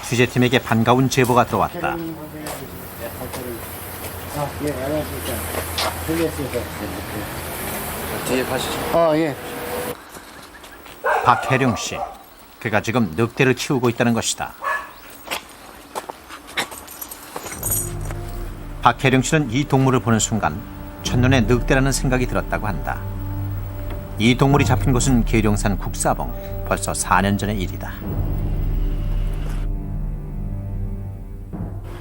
취재팀에게 반가운 제보가 들어왔다. 뒤에 가시죠. 예. 박혜룡 씨. 그가 지금 늑대를 키우고 있다는 것이다. 박혜룡 씨는 이 동물을 보는 순간 첫눈에 늑대라는 생각이 들었다고 한다. 이 동물이 잡힌 곳은 계룡산 국사봉. 벌써 4년 전의 일이다.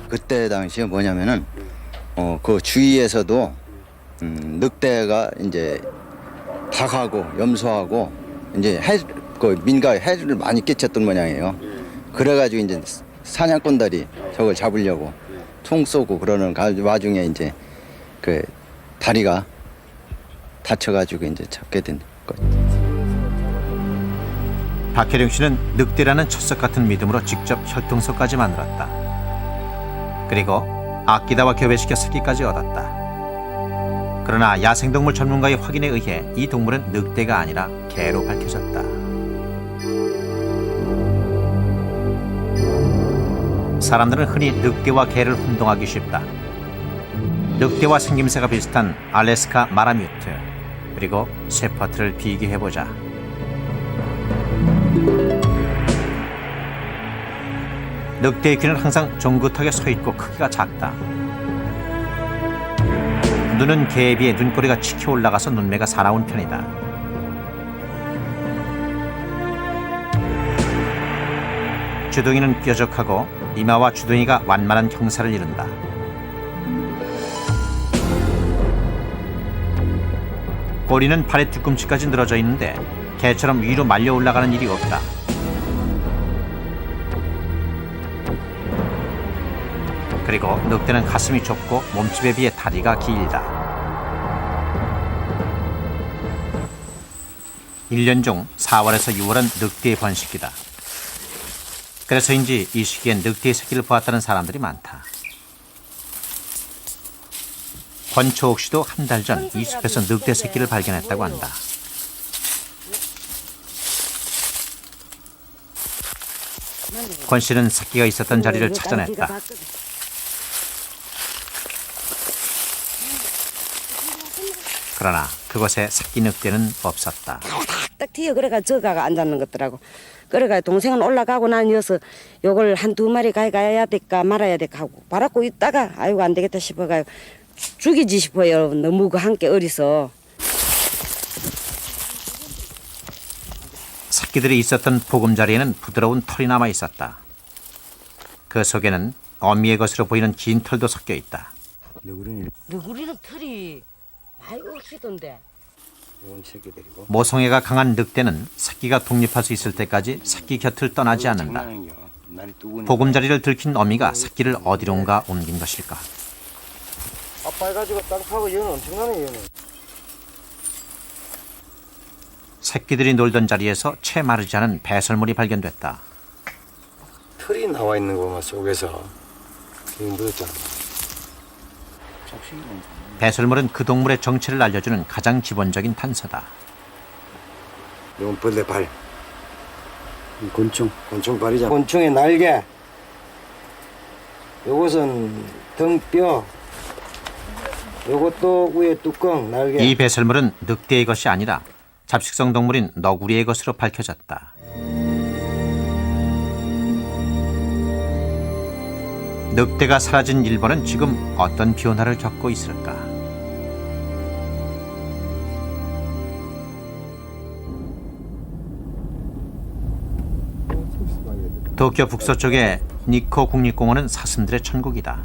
그때 당시에 뭐냐면은 그 주위에서도 늑대가 이제 닭하고 염소하고 이제 그 민가에 해를 많이 끼쳤던 모양이에요. 그래가지고 이제 사냥꾼들이 저걸 잡으려고 총 쏘고 그러는 와중에 이제 그 다리가 다쳐가지고 이제 잡게 된 거죠. 박혜룡 씨는 늑대라는 철석 같은 믿음으로 직접 혈통서까지 만들었다. 그리고 아끼다와 교배시켜 새끼까지 얻었다. 그러나 야생동물 전문가의 확인에 의해 이 동물은 늑대가 아니라 개로 밝혀졌다. 사람들은 흔히 늑대와 개를 혼동하기 쉽다. 늑대와 생김새가 비슷한 알래스카 마라뮤트 그리고 셰퍼트를 비교해보자. 늑대의 귀는 항상 종긋하게 서있고 크기가 작다. 눈은 개에 비해 눈꼬리가 치켜 올라가서 눈매가 사나운 편이다. 주둥이는 뾰족하고 이마와 주둥이가 완만한 형사를 이룬다. 꼬리는 팔의 뒤꿈치까지 늘어져 있는데 개처럼 위로 말려 올라가는 일이 없다. 그리고 늑대는 가슴이 좁고 몸집에 비해 다리가 길다. 1년 중 4월에서 6월은 늑대의 번식기다. 그래서인지 이 시기엔 늑대의 새끼를 보았다는 사람들이 많다. 권초옥 씨도 한 달 전 이 숲에서 늑대 새끼를 발견했다고 한다. 권 씨는 새끼가 있었던 자리를 찾아냈다. 그러나 그곳에 새끼 늑대는 없었다. 딱 튀어 그래가 저가가 앉았는 것더라고. 그래가 동생은 올라가고 난 이어서 요걸 한두 마리 가야 될까 말아야 될까 하고 바라고 있다가 아이고 안 되겠다 싶어가 죽이지 싶어요. 너무 그 함께 어리서. 새끼들이 있었던 보금자리에는 부드러운 털이 남아 있었다. 그 속에는 어미의 것으로 보이는 긴 털도 섞여 있다. 너구리는 털이 많이 없시던데. 모성애가 강한 늑대는 새끼가 독립할 수 있을 때까지 새끼 곁을 떠나지 않는다. 보금자리를 들킨 어미가 새끼를 어디론가 옮긴 것일까? 아빠 해가지고 땅 파고 얘는 엄청나네 얘는. 새끼들이 놀던 자리에서 채 마르지 않은 배설물이 발견됐다. 털이 나와 있는 거만 속에서 그게 묻었잖아. 배설물은 그 동물의 정체를 알려주는 가장 기본적인 단서다. 이건 벌레 발. 곤충 발이잖아. 곤충의 날개. 요것은 등뼈. 요것도 위에 뚜껑 날개. 이 배설물은 늑대의 것이 아니라 잡식성 동물인 너구리의 것으로 밝혀졌다. 늑대가 사라진 일본은 지금 어떤 변화를 겪고 있을까? 도쿄 북서쪽의 니코 국립공원은 사슴들의 천국이다.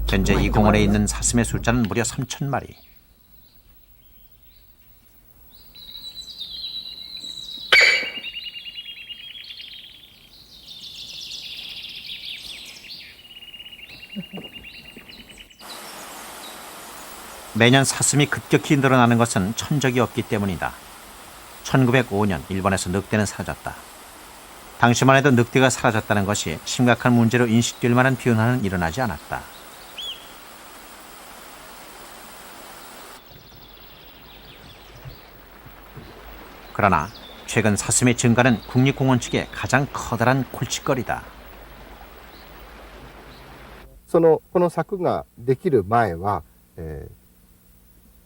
현재 이 공원에 있는 사슴의 숫자는 무려 3,000마리. 매년 사슴이 급격히 늘어나는 것은 천적이 없기 때문이다. 1905년 일본에서 늑대는 사라졌다. 당시만 해도 늑대가 사라졌다는 것이 심각한 문제로 인식될 만한 변화는 일어나지 않았다. 그러나 최근 사슴의 증가는 국립공원 측의 가장 커다란 골칫거리다. この柵ができる前は、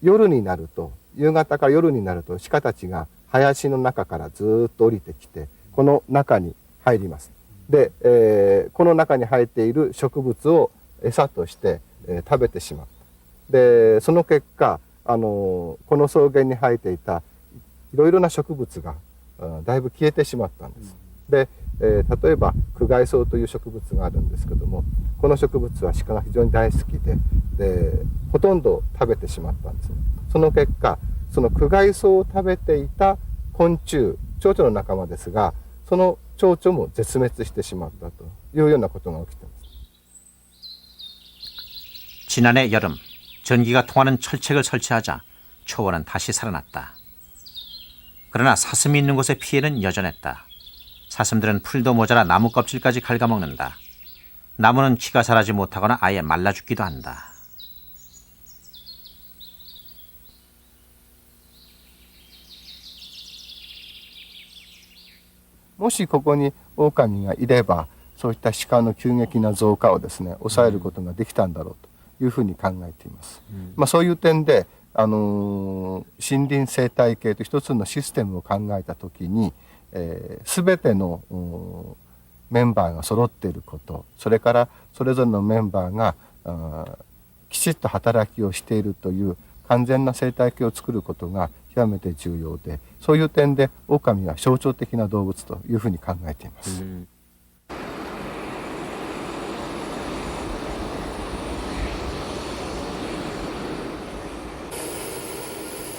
夜になると、夕方から夜になると鹿たちが林の中からずっと降りてきて、この中に入ります。で、この中に生えている植物を餌として、食べてしまった。で、その結果、この草原に生えていたいろいろな植物がだいぶ消えてしまったんです。で、例えば苦害草という植物があるんですけども、この植物は鹿が非常に大好きで、ほとんど食べてしまったんですね。その結果、その苦害草を食べていた昆虫、蝶々の仲間ですが、その蝶々も絶滅してしまったというようなことが起きています。 지난해 여름 전기가 통하는 철책을 설치하자 초원은 다시 살아났다. 그러나 사슴이 있는 곳의 피해는 여전했다. 사슴들은 풀도 모자라 나무 껍질까지 갉아먹는다. 나무는 키가 자라지 못하거나 아예 말라 죽기도 한다. もしここに狼がいれば、そういった鹿の急激な増加をですね、抑えることができたんだろうというふうに考えています。そういう点で、森林生態系と一つのシステムを考えたときに、全てのメンバーが揃っていること、それからそれぞれのメンバーがきちっと働きをしているという完全な生態系を作ることが極めて重要で、そういう点で狼は象徴的な動物というふうに考えています。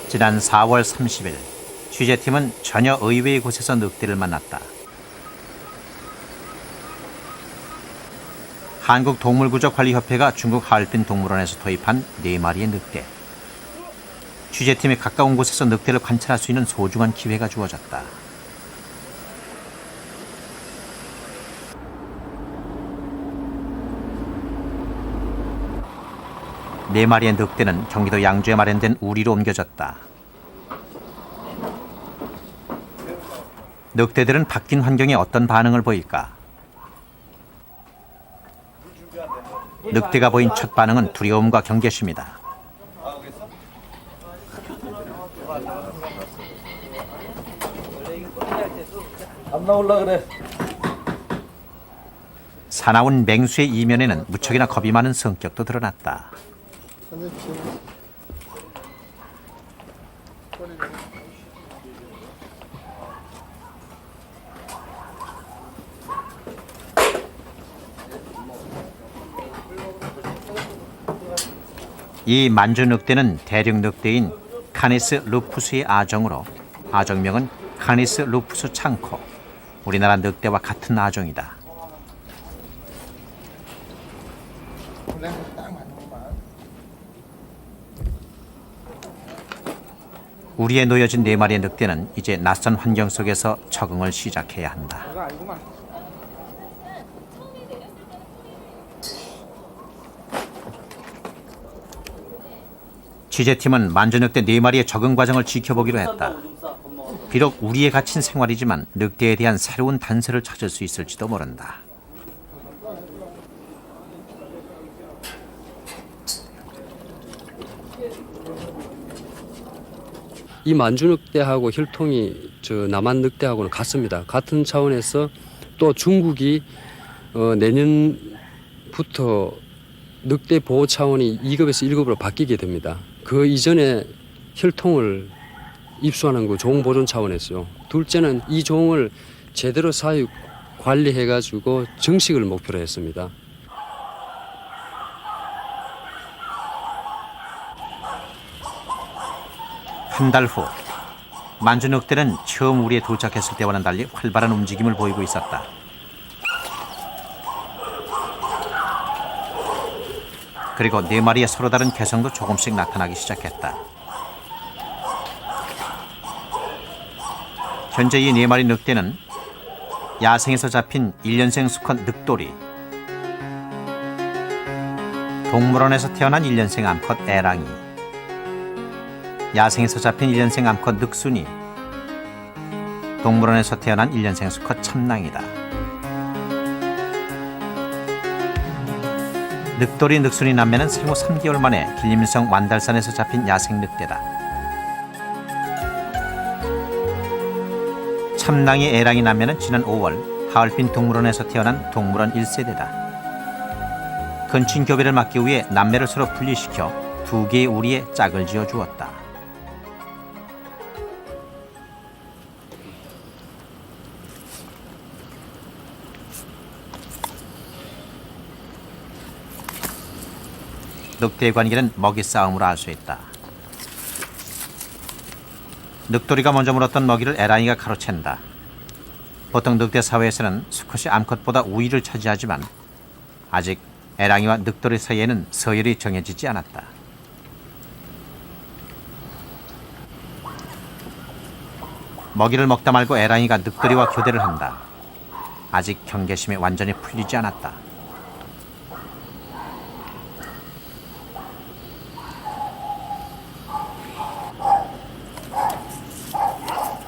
지난 4월 30일 취재팀은 전혀 의외의 곳에서 늑대를 만났다. 한국동물구조관리협회가 중국 하얼빈 동물원에서 도입한 4마리의 늑대. 취재팀이 가까운 곳에서 늑대를 관찰할 수 있는 소중한 기회가 주어졌다. 네 마리의 늑대는 경기도 양주에 마련된 우리로 옮겨졌다. 늑대들은 바뀐 환경에 어떤 반응을 보일까? 늑대가 보인 첫 반응은 두려움과 경계심이다. 안 나올라 그래. 사나운 맹수의 이면에는 무척이나 겁이 많은 성격도 드러났다. 이 만주 늑대는 대륙 늑대인 카니스 루푸스의 아종으로 아종명은 카니스 루푸스 창코, 우리나라 늑대와 같은 아종이다. 우리에 놓여진 4마리의 늑대는 이제 낯선 환경 속에서 적응을 시작해야 한다. 취재팀은 만주늑대 4마리의 적응 과정을 지켜보기로 했다. 비록 우리에 갇힌 생활이지만 늑대에 대한 새로운 단서를 찾을 수 있을지도 모른다. 이 만주늑대하고 힐통이 저 남한늑대하고는 같습니다. 같은 차원에서 또 중국이 내년부터 늑대 보호 차원이 2급에서 1급으로 바뀌게 됩니다. 그 이전에 혈통을 입수하는 그 종 보존 차원에서요. 둘째는 이 종을 제대로 사육 관리해가지고 정식을 목표로 했습니다. 한 달 후, 만주 늑대는 처음 우리에 도착했을 때와는 달리 활발한 움직임을 보이고 있었다. 그리고 4마리의 서로 다른 개성도 조금씩 나타나기 시작했다. 현재 이 4마리 늑대는 야생에서 잡힌 1년생 수컷 늑돌이, 동물원에서 태어난 1년생 암컷 애랑이, 야생에서 잡힌 1년생 암컷 늑순이, 동물원에서 태어난 1년생 수컷 참낭이다. 늑돌이 늑순이 남매는 생후 3개월 만에 길림성 완달산에서 잡힌 야생 늑대다. 참낭이 애랑이 남매는 지난 5월 하얼빈 동물원에서 태어난 동물원 1세대다. 근친 교배를 막기 위해 남매를 서로 분리시켜 2개의 우리에 짝을 지어 주었다. 늑대의 관계는 먹이 싸움으로 알 수 있다. 늑돌이가 먼저 물었던 먹이를 에랑이가 가로챈다. 보통 늑대 사회에서는 수컷이 암컷보다 우위를 차지하지만 아직 에랑이와 늑돌이 사이에는 서열이 정해지지 않았다. 먹이를 먹다 말고 에랑이가 늑돌이와 교대를 한다. 아직 경계심이 완전히 풀리지 않았다.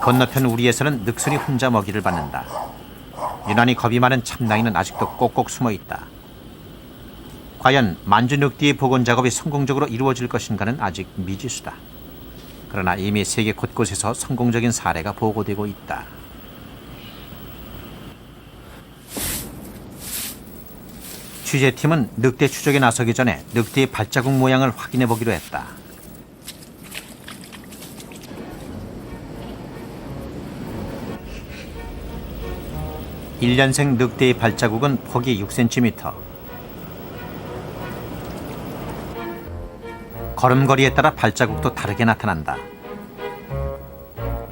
건너편 우리에서는 늑순이 혼자 먹이를 받는다. 유난히 겁이 많은 참낭이는 아직도 꼭꼭 숨어 있다. 과연 만주 늑대의 복원 작업이 성공적으로 이루어질 것인가는 아직 미지수다. 그러나 이미 세계 곳곳에서 성공적인 사례가 보고되고 있다. 취재팀은 늑대 추적에 나서기 전에 늑대의 발자국 모양을 확인해 보기로 했다. 일년생 늑대의 발자국은 폭이 6cm. 걸음걸이에 따라 발자국도 다르게 나타난다.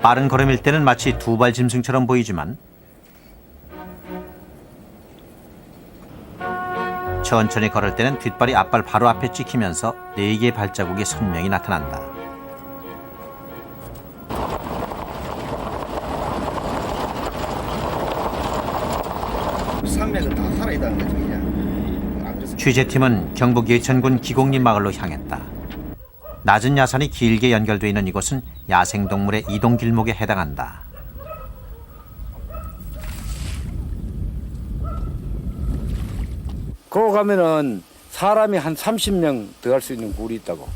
빠른 걸음일 때는 마치 두발 짐승처럼 보이지만 천천히 걸을 때는 뒷발이 앞발 바로 앞에 찍히면서 4개의 발자국이 선명히 나타난다. 산맥은 다 살아있다는 거죠, 그냥. 취재팀은 경북 예천군 기곡리 마을로 향했다. 낮은 야산이 길게 연결되어 있는 이곳은 야생동물의 이동 길목에 해당한다. 거기 가면은 사람이 한 30명 들어갈 수 있는 굴이 있다고.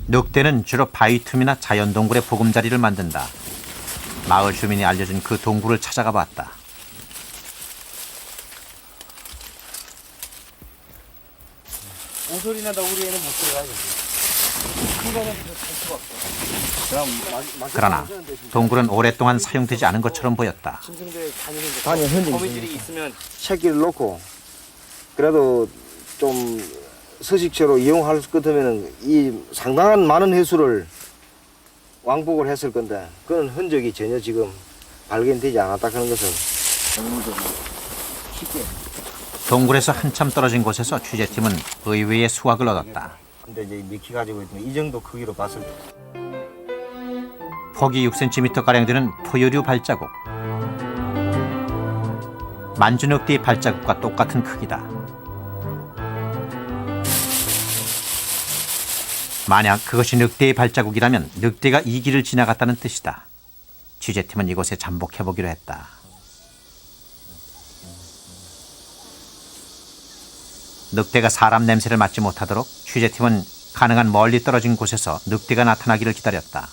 늑대는 주로 바위 틈이나 자연 동굴의 보금자리를 만든다. 마을 주민이 알려준 그 동굴을 찾아가 봤다. 오소리 나다 우리 애는 못 들어가겠지. 그러나 동굴은 오랫동안 사용되지 않은 것처럼 보였다. 다니는 흔적이 거미줄이 있으면 새끼를 놓고 그래도 좀 서식처로 이용할 것 같으면 이 상당한 많은 해수를 왕복을 했을 건데 그런 흔적이 전혀 지금 발견되지 않았다 하는 것은 동굴에서 한참 떨어진 곳에서 취재팀은 의외의 수확을 얻었다. 근데 이제 미키 가지고 있는 이 정도 크기로 봤을 때 폭이 6cm가량 되는 포유류 발자국. 만주늑대의 발자국과 똑같은 크기다. 만약 그것이 늑대의 발자국이라면 늑대가 이 길을 지나갔다는 뜻이다. 취재팀은 이곳에 잠복해보기로 했다. 늑대가 사람 냄새를 맡지 못하도록 취재팀은 가능한 멀리 떨어진 곳에서 늑대가 나타나기를 기다렸다.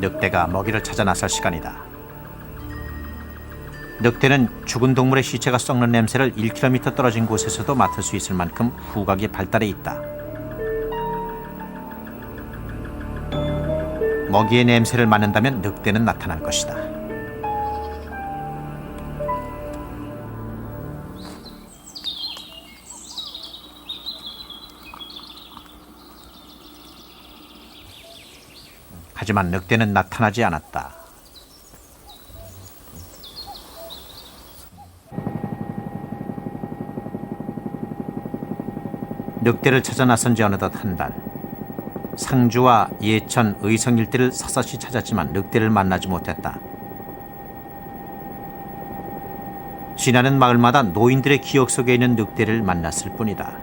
늑대가 먹이를 찾아 나설 시간이다. 늑대는 죽은 동물의 시체가 썩는 냄새를 1km 떨어진 곳에서도 맡을 수 있을 만큼 후각이 발달해 있다. 먹이의 냄새를 맡는다면 늑대는 나타날 것이다. 하지만 늑대는 나타나지 않았다. 늑대를 찾아 나선 지 어느덧 한 달. 상주와 예천, 의성 일대를 샅샅이 찾았지만 늑대를 만나지 못했다. 지나는 마을마다 노인들의 기억 속에 있는 늑대를 만났을 뿐이다.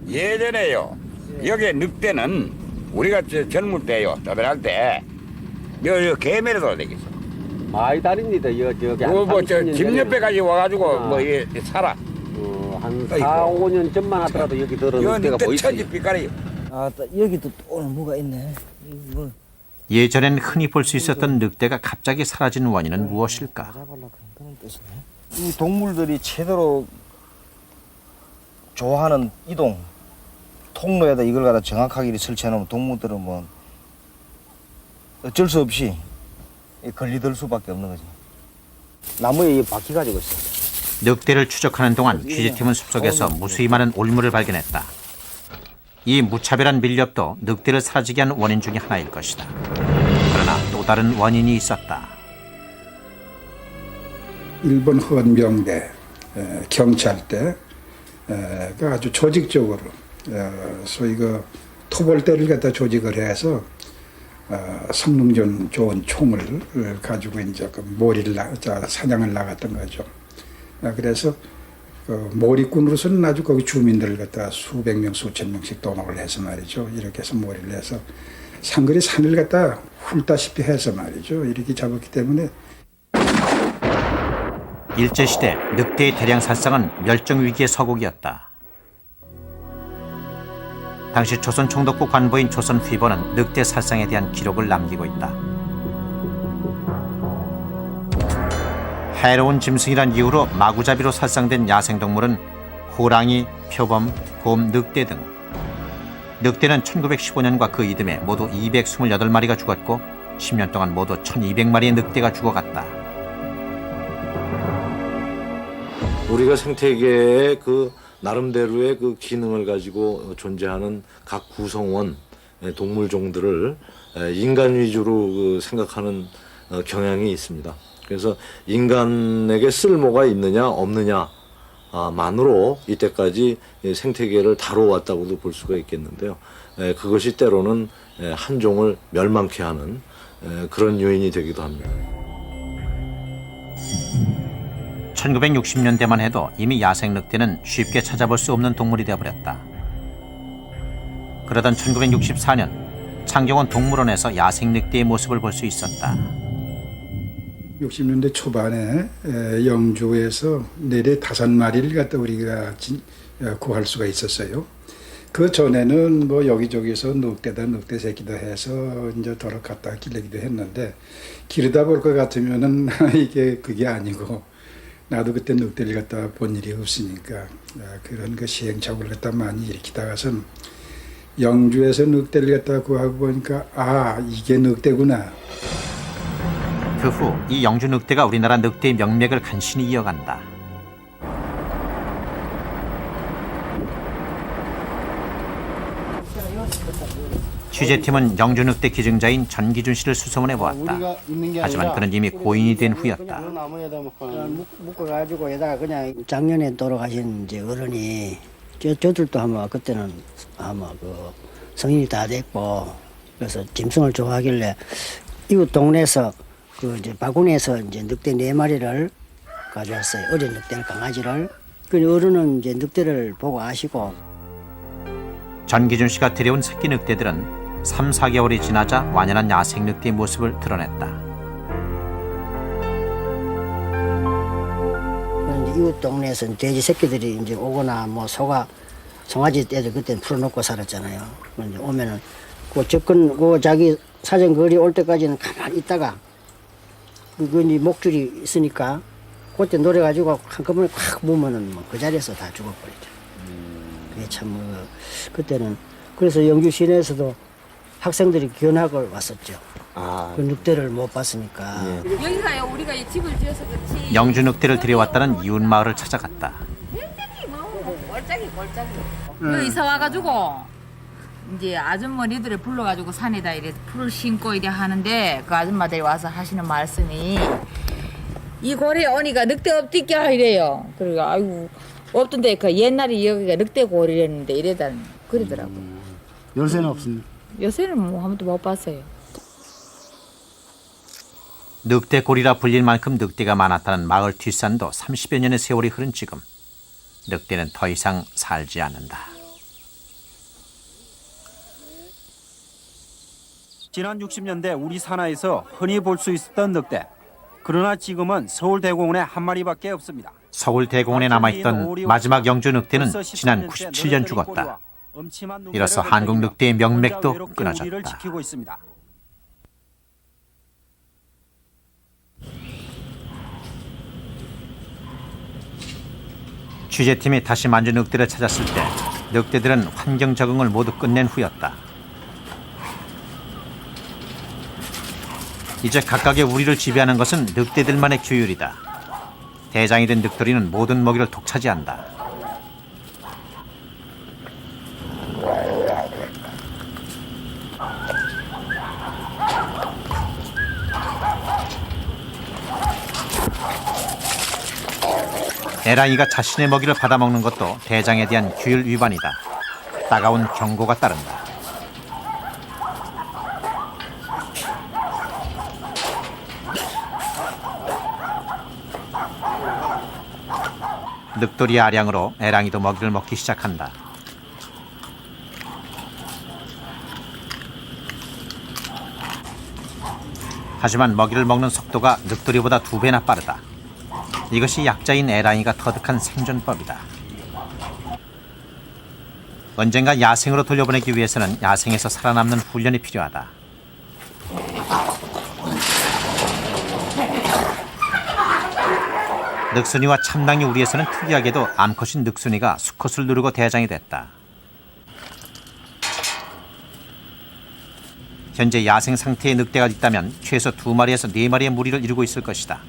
예전에요. 여기 늑대는 우리가 젊을 때요. 떠들할 때 여 개매로 돌아다녔어. 많이 다닙니다. 여기 뭐집 옆에까지 와가지고 뭐 살아. 한 아이고. 4, 5년 전만 하더라도 여기 들은 여 늑대가 늑대 뭐 있어요. 천지 빛깔이. 아, 여기도 또 오늘 뭐가 있네. 뭐 예전엔 흔히 볼 수 있었던 늑대가 갑자기 사라진 원인은 무엇일까? 그런 뜻이네. 이 동물들이 제대로 좋아하는 이동 통로에다 이걸 갖다 정확하게 설치해 놓으면 동물들은 뭐 어쩔 수 없이 걸리들 수밖에 없는 거지. 나무에 이 바퀴 가지고 있어. 늑대를 추적하는 동안 취재팀은 숲속에서 무수히 많은 올물을 발견했다. 이 무차별한 밀렵도 늑대를 사라지게 한 원인 중에 하나일 것이다. 그러나 또 다른 원인이 있었다. 일본 헌병대, 경찰대가 아주 조직적으로 소위 그 토벌대를 갖다 조직을 해서 성능 좋은 총을 가지고 이제 그 사냥을 나갔던 거죠. 그래서 그 몰이꾼으로서는 아주 거기 주민들을 갖다 수백 명, 수천 명씩 동원을 해서 말이죠. 이렇게 해서 몰이를 해서 상거리 산을 갖다 훑다시피 해서 말이죠. 이렇게 잡았기 때문에 일제시대 늑대의 대량 살상은 멸종위기의 서곡이었다. 당시 조선 총독부 관보인 조선휘보는 늑대 살상에 대한 기록을 남기고 있다. 해로운 짐승이란 이유로 마구잡이로 살상된 야생동물은 호랑이, 표범, 곰, 늑대 등. 늑대는 1915년과 그 이듬해 모두 228마리가 죽었고 10년 동안 모두 1200마리의 늑대가 죽어갔다. 우리가 생태계의 그 나름대로의 그 기능을 가지고 존재하는 각 구성원 동물종들을 인간 위주로 생각하는 경향이 있습니다. 그래서 인간에게 쓸모가 있느냐 없느냐만으로 이때까지 생태계를 다뤄왔다고도 볼 수가 있겠는데요. 그것이 때로는 한 종을 멸망케 하는 그런 요인이 되기도 합니다. 1960년대만 해도 이미 야생 늑대는 쉽게 찾아볼 수 없는 동물이 되어버렸다. 그러던 1964년 창경원 동물원에서 야생 늑대의 모습을 볼 수 있었다. 60년대 초반에 영주에서 내래 5마리를 갖다 우리가 구할 수가 있었어요. 그 전에는 뭐 여기저기서 늑대 새끼다 해서 이제 도로 갖다 기르기도 했는데 기르다 볼 것 같으면은 그게 아니고 나도 그때 늑대를 갖다 본 일이 없으니까 그런 그 시행착오를 갖다 많이 일으키다가선 영주에서 늑대를 갖다 구하고 보니까 이게 늑대구나. 그 후 이 영주 늑대가 우리나라 늑대의 명맥을 간신히 이어간다. 취재팀은 영주 늑대 기증자인 전기준 씨를 수소문해 보았다. 하지만 그는 이미 고인이 된 후였다. 묶어가지고 에다가 그냥 작년에 돌아가신 이제 어른이 저들도 아마 그때는 아마 그 성인이 다 됐고 그래서 짐승을 좋아하길래 이웃 동네에서 그 이제 바구니에서 이제 늑대 4마리를 가져왔어요. 어린 늑대를 강아지를. 그 어른은 이제 늑대를 보고 아시고 전기준 씨가 데려온 새끼 늑대들은 3, 4개월이 지나자 완연한 야생 늑대의 모습을 드러냈다. 이제 이웃 동네에서 돼지 새끼들이 이제 오거나 뭐 송아지 애들 그때 풀어놓고 살았잖아요. 이제 오면은 자기 사정 거리 올 때까지는 가만히 있다가 그 이제 목줄이 있으니까 그때 노려가지고 한꺼번에 확 보면은 뭐 그 자리에서 다 죽어버리죠. 그게 참 그때는 그래서 영주 시내에서도 학생들이 견학을 왔었죠. 그 늑대를 못 봤으니까. 여기가요 우리가 이 집을 지어서 그렇지. 영주 늑대를 들여왔다는 이웃 마을을 찾아갔다. 꼴짝이. 여기 이사 와가지고 이제 아줌마니들을 불러가지고 산에다 이래 풀을 심고 이래 하는데 그 아줌마들이 와서 하시는 말씀이 이 고래 오니까 늑대 없디까 이래요. 그리고 아이고 없던데 그 옛날에 여기가 늑대 고리랬는데 이래다 그러더라고. 요새는 없습니다. 요새는 뭐 아무도 못 봤어요. 늑대골이라 불릴 만큼 늑대가 많았다는 마을 뒷산도 30여 년의 세월이 흐른 지금 늑대는 더 이상 살지 않는다. 지난 60년대 우리 산하에서 흔히 볼 수 있었던 늑대. 그러나 지금은 서울대공원에 한 마리밖에 없습니다. 서울대공원에 남아있던 마지막 영주 늑대는 지난 97년 죽었다. 이로써 한국 늑대의 명맥도 끊어졌다. 지키고 있습니다. 취재팀이 다시 만주 늑대를 찾았을 때 늑대들은 환경 적응을 모두 끝낸 후였다. 이제 각각의 우리를 지배하는 것은 늑대들만의 규율이다. 대장이 된 늑돌이는 모든 먹이를 독차지한다. 에라이가 자신의 먹이를 받아먹는 것도 대장에 대한 규율 위반이다. 따가운 경고가 따른다. 늑돌이 아량으로 에랑이도 먹이를 먹기 시작한다. 하지만 먹이를 먹는 속도가 늑돌이보다 2배나 빠르다. 이것이 약자인 에랑이가 터득한 생존법이다. 언젠가 야생으로 돌려보내기 위해서는 야생에서 살아남는 훈련이 필요하다. 늑순이와 참랑이 우리에서는 특이하게도 암컷인 늑순이가 수컷을 누르고 대장이 됐다. 현재 야생 상태의 늑대가 있다면 최소 2마리에서 4마리의 무리를 이루고 있을 것이다.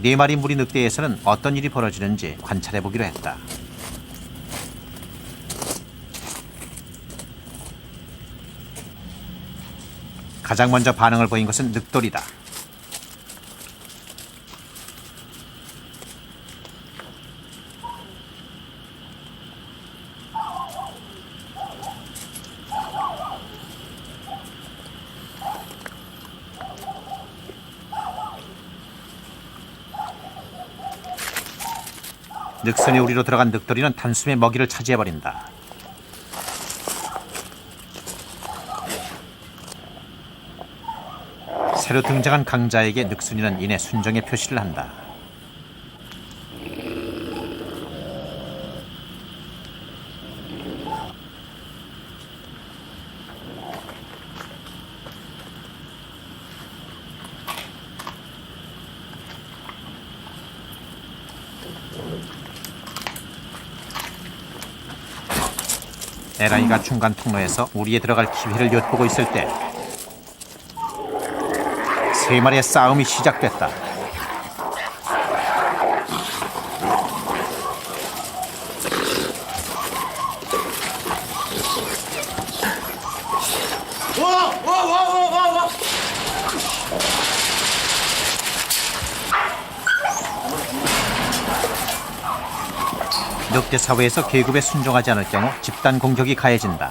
4마리 무리 늑대에서는 어떤 일이 벌어지는지 관찰해보기로 했다. 가장 먼저 반응을 보인 것은 늑돌이다. 늑순이 우리로 들어간 늑돌이는 단숨에 먹이를 차지해버린다. 새로 등장한 강자에게 늑순이는 이내 순정의 표시를 한다. 에라이가 중간 통로에서 우리에 들어갈 기회를 엿보고 있을 때 3마리의 싸움이 시작됐다. 늑대 사회에서 계급에 순종하지 않을 경우 집단 공격이 가해진다.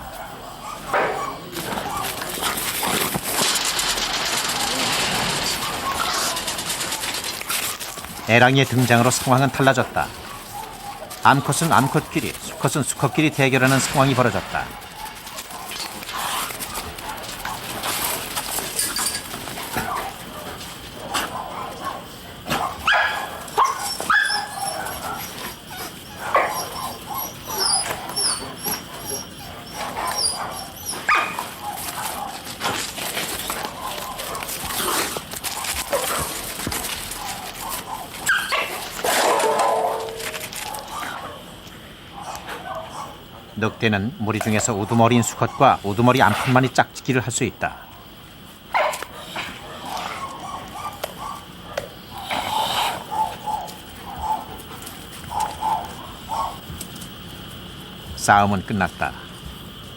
에랑이의 등장으로 상황은 달라졌다. 암컷은 암컷끼리, 수컷은 수컷끼리 대결하는 상황이 벌어졌다. 늑대는 무리 중에서 우두머리인 수컷과 우두머리 암컷만이 짝짓기를 할 수 있다. 싸움은 끝났다.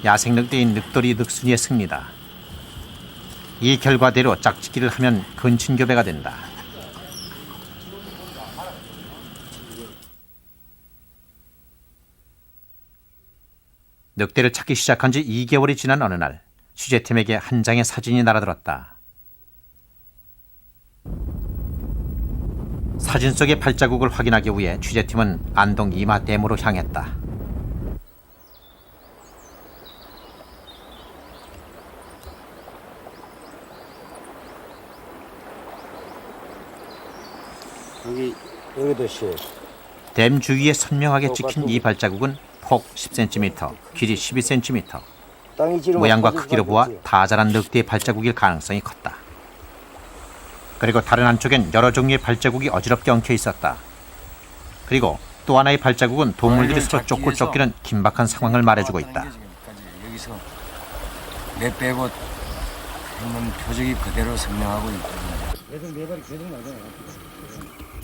야생 늑대인 늑돌이 늑순이의 승리다. 이 결과대로 짝짓기를 하면 근친교배가 된다. 늑대를 찾기 시작한 지 2개월이 지난 어느 날 취재팀에게 한 장의 사진이 날아들었다. 사진 속의 발자국을 확인하기 위해 취재팀은 안동 이마댐으로 향했다. 여기도 씨. 댐 주위에 선명하게 찍힌 이 발자국은 폭 10cm, 길이 12cm. 모양과 크기로 보아 다 자란 늑대의 발자국일 가능성이 컸다. 그리고 다른 한쪽엔 여러 종류의 발자국이 어지럽게 엉켜 있었다. 그리고 또 하나의 발자국은 동물들이 서로 쫓고 쫓기는 긴박한 상황을 말해주고 있다. 여기서 내 빼고 한번 표적이 그대로 선명하고 있거든요.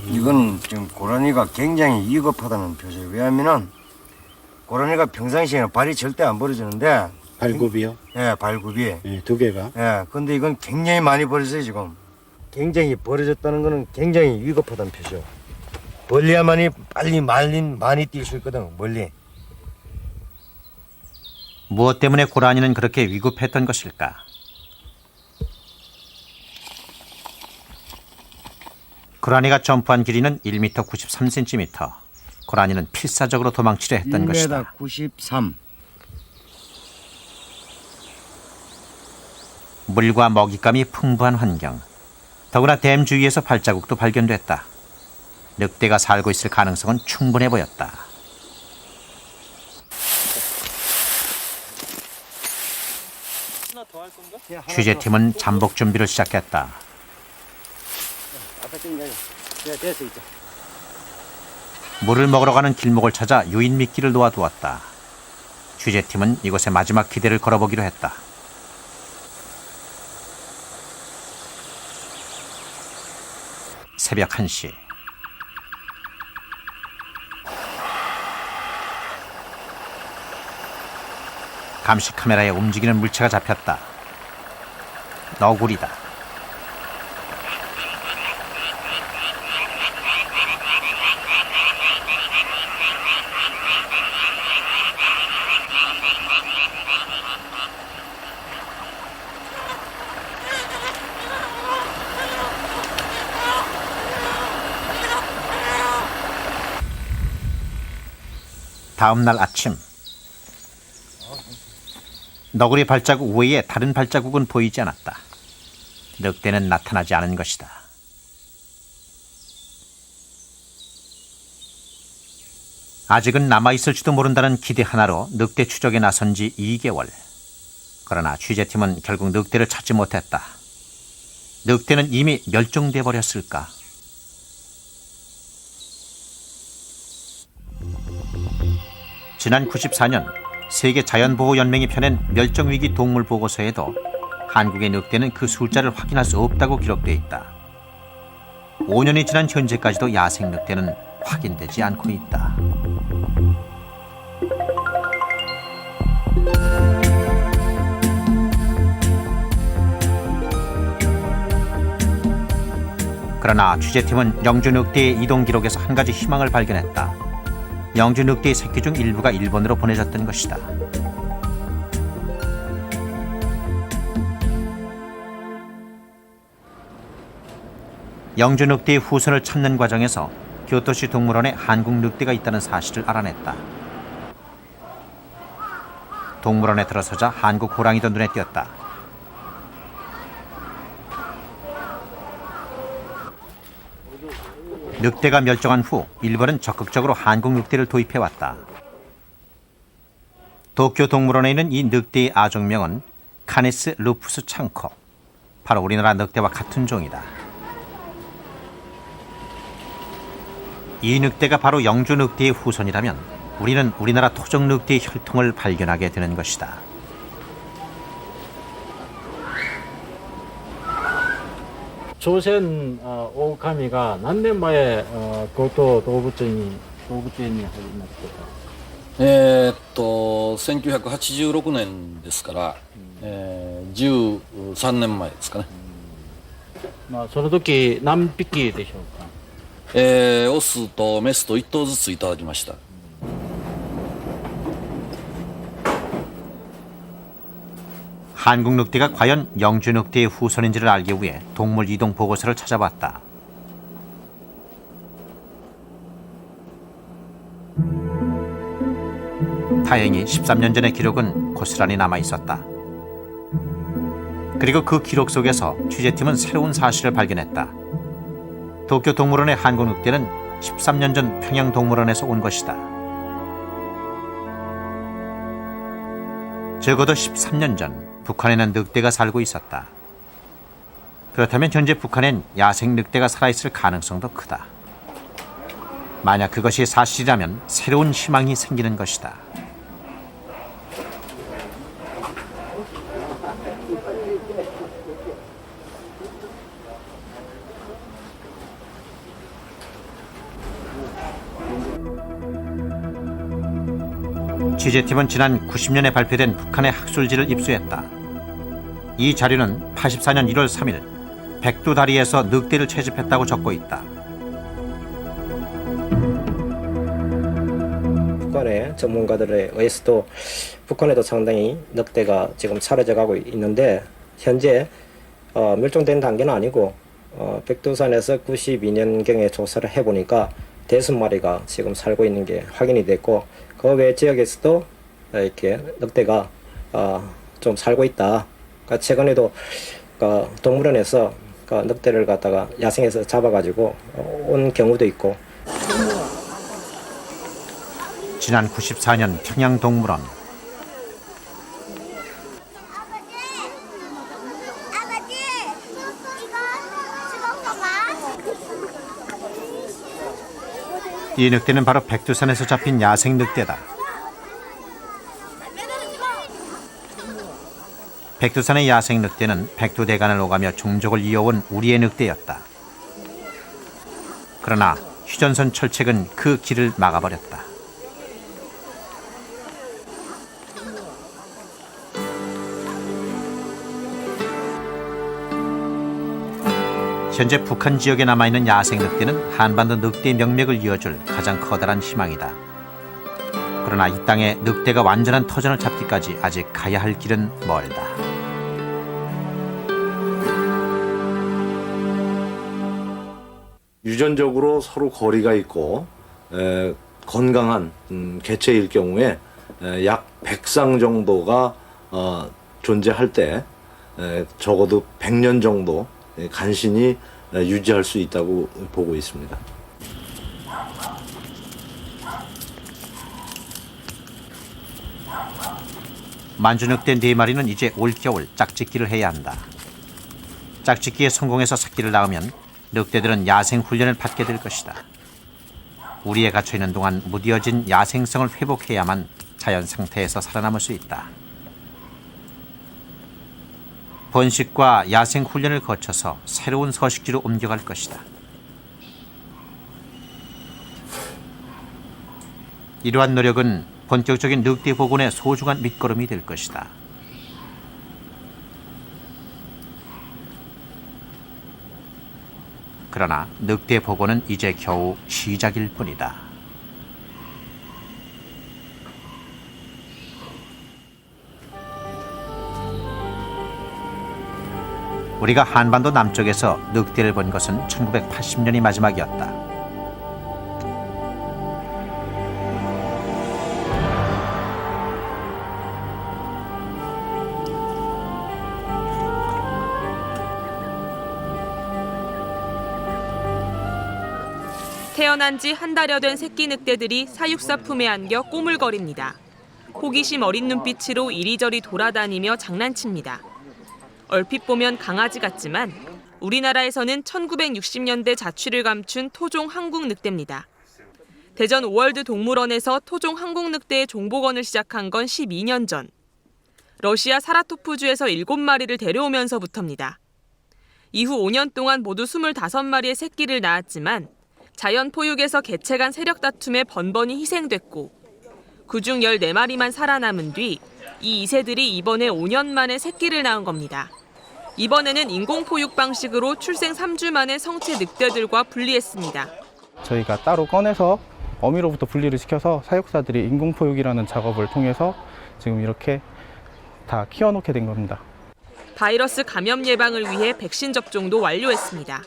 이건 지금 고라니가 굉장히 위급하다는 표적. 왜냐하면은 고라니가 평상시에는 발이 절대 안 벌어지는데 발굽이요? 예, 발굽이. 예, 두 개가. 예, 근데 이건 굉장히 많이 벌어져요 지금. 굉장히 벌어졌다는 거는 굉장히 위급하다는 표죠. 멀리야만이 빨리 많이 뛸 수 있거든, 멀리. 무엇 때문에 고라니는 그렇게 위급했던 것일까? 고라니가 점프한 길이는 1m 93cm. 고라니는 필사적으로 도망치려 했던 것이다. 1m 93. 물과 먹잇감이 풍부한 환경. 더구나 댐 주위에서 발자국도 발견됐다. 늑대가 살고 있을 가능성은 충분해 보였다. 취재팀은 잠복 준비를 시작했다. 물을 먹으러 가는 길목을 찾아 유인 미끼를 놓아두었다. 취재팀은 이곳에 마지막 기대를 걸어보기로 했다. 새벽 1시. 감시 카메라에 움직이는 물체가 잡혔다. 너구리다. 다음 날 아침. 너구리 발자국 외에 다른 발자국은 보이지 않았다. 늑대는 나타나지 않은 것이다. 아직은 남아있을지도 모른다는 기대 하나로 늑대 추적에 나선 지 2개월. 그러나 취재팀은 결국 늑대를 찾지 못했다. 늑대는 이미 멸종돼 버렸을까? 지난 94년 세계 자연보호연맹이 펴낸 멸종위기 동물 보고서에도 한국의 늑대는 그 숫자를 확인할 수 없다고 기록돼 있다. 5년이 지난 현재까지도 야생 늑대는 확인되지 않고 있다. 그러나 취재팀은 영주 늑대의 이동 기록에서 한 가지 희망을 발견했다. 영주 늑대의 새끼 중 일부가 일본으로 보내졌던 것이다. 영주 늑대의 후손을 찾는 과정에서 교토시 동물원에 한국 늑대가 있다는 사실을 알아냈다. 동물원에 들어서자 한국 호랑이도 눈에 띄었다. 늑대가 멸종한 후 일본은 적극적으로 한국 늑대를 도입해왔다. 도쿄 동물원에 있는 이 늑대의 아종명은 카네스 루푸스 창코. 바로 우리나라 늑대와 같은 종이다. 이 늑대가 바로 영주 늑대의 후손이라면 우리는 우리나라 토종 늑대의 혈통을 발견하게 되는 것이다. 조선 오오카미가 몇 년前고토動物園に入りましたか。1986年ですから、13年前ですかね。まあその時何匹でしょうか。オスとメスと1頭ずついただきました。 한국 늑대가 과연 영주 늑대의 후손인지를 알기 위해 동물 이동 보고서를 찾아봤다. 다행히 13년 전의 기록은 고스란히 남아 있었다. 그리고 그 기록 속에서 취재팀은 새로운 사실을 발견했다. 도쿄 동물원의 한국 늑대는 13년 전 평양 동물원에서 온 것이다. 적어도 13년 전 북한에는 늑대가 살고 있었다. 그렇다면 현재 북한엔 야생 늑대가 살아있을 가능성도 크다. 만약 그것이 사실이라면 새로운 희망이 생기는 것이다. 취재팀은 지난 90년에 발표된 북한의 학술지를 입수했다. 이 자료는 84년 1월 3일 백두다리에서 늑대를 채집했다고 적고 있다. 북한의 전문가들에 의해서도 북한에도 상당히 늑대가 지금 사라져가고 있는데 현재 멸종된 단계는 아니고 백두산에서 92년경에 조사를 해보니까 5마리가 지금 살고 있는 게 확인이 됐고 그 외 지역에서도 이렇게 늑대가 좀 살고 있다. 그러니까 최근에도 동물원에서 늑대를 갖다가 야생에서 잡아가지고 온 경우도 있고. 지난 94년 평양동물원. 이 늑대는 바로 백두산에서 잡힌 야생 늑대다. 백두산의 야생 늑대는 백두대간을 오가며 종족을 이어온 우리의 늑대였다. 그러나 휴전선 철책은 그 길을 막아버렸다. 현재 북한 지역에 남아있는 야생 늑대는 한반도 늑대 명맥을 이어줄 가장 커다란 희망이다. 그러나 이 땅에 늑대가 완전한 터전을 잡기까지 아직 가야 할 길은 멀다. 유전적으로 서로 거리가 있고 건강한 개체일 경우에 약 100쌍 정도가 존재할 때 적어도 100년 정도 간신히 유지할 수 있다고 보고 있습니다. 만주늑대 4마리는 이제 올겨울 짝짓기를 해야 한다. 짝짓기에 성공해서 새끼를 낳으면 늑대들은 야생 훈련을 받게 될 것이다. 우리에 갇혀있는 동안 무뎌진 야생성을 회복해야만 자연 상태에서 살아남을 수 있다. 번식과 야생 훈련을 거쳐서 새로운 서식지로 옮겨갈 것이다. 이러한 노력은 본격적인 늑대 복원의 소중한 밑거름이 될 것이다. 그러나 늑대 복원은 이제 겨우 시작일 뿐이다. 우리가 한반도 남쪽에서 늑대를 본 것은 1980년이 마지막이었다. 태어난 지 한 달여 된 새끼 늑대들이 사육사 품에 안겨 꼬물거립니다. 호기심 어린 눈빛으로 이리저리 돌아다니며 장난칩니다. 얼핏 보면 강아지 같지만 우리나라에서는 1960년대 자취를 감춘 토종 한국 늑대입니다. 대전 오월드 동물원에서 토종 한국 늑대의 종복원을 시작한 건 12년 전. 러시아 사라토프주에서 7마리를 데려오면서부터입니다. 이후 5년 동안 모두 25마리의 새끼를 낳았지만 자연 포육에서 개체 간 세력 다툼에 번번이 희생됐고 그중 14마리만 살아남은 뒤 이 2세들이 이번에 5년 만에 새끼를 낳은 겁니다. 이번에는 인공 포육 방식으로 출생 3주 만에 성체 늑대들과 분리했습니다. 저희가 따로 꺼내서 어미로부터 분리를 시켜서 사육사들이 인공 포육이라는 작업을 통해서 지금 이렇게 다 키워놓게 된 겁니다. 바이러스 감염 예방을 위해 백신 접종도 완료했습니다.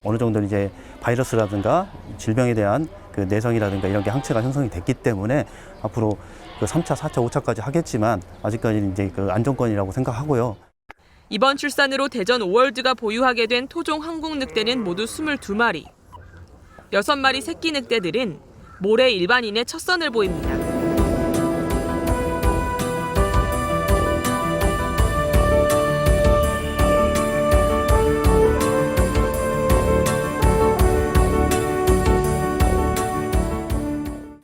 어느 정도 이제 바이러스라든가 질병에 대한 그 내성이라든가 이런 게 항체가 형성이 됐기 때문에 앞으로 그 3차, 4차, 5차까지 하겠지만 아직까지는 이제 그 안정권이라고 생각하고요. 이번 출산으로 대전 오월드가 보유하게 된 토종 한국 늑대는 모두 22마리. 6마리 새끼 늑대들은 모레 일반인의 첫 선을 보입니다.